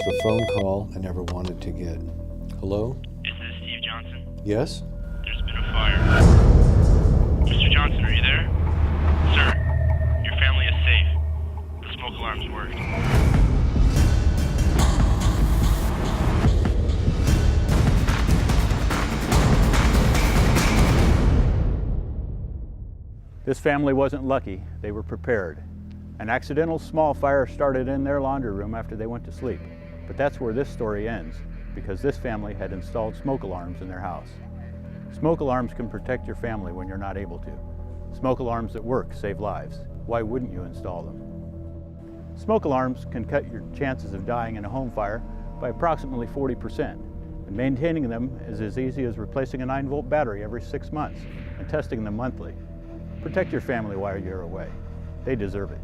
the phone call I never wanted to get. Hello? Is this Steve Johnson? Yes? There's been a fire. Mr. Johnson, are you there? Sir, your family is safe. The smoke alarms worked. This family wasn't lucky, they were prepared. An accidental small fire started in their laundry room after they went to sleep. But that's where this story ends, because this family had installed smoke alarms in their house. Smoke alarms can protect your family when you're not able to. Smoke alarms that work save lives. Why wouldn't you install them? Smoke alarms can cut your chances of dying in a home fire by approximately 40%. And maintaining them is as easy as replacing a 9-volt battery every 6 months and testing them monthly. Protect your family while you're away. They deserve it.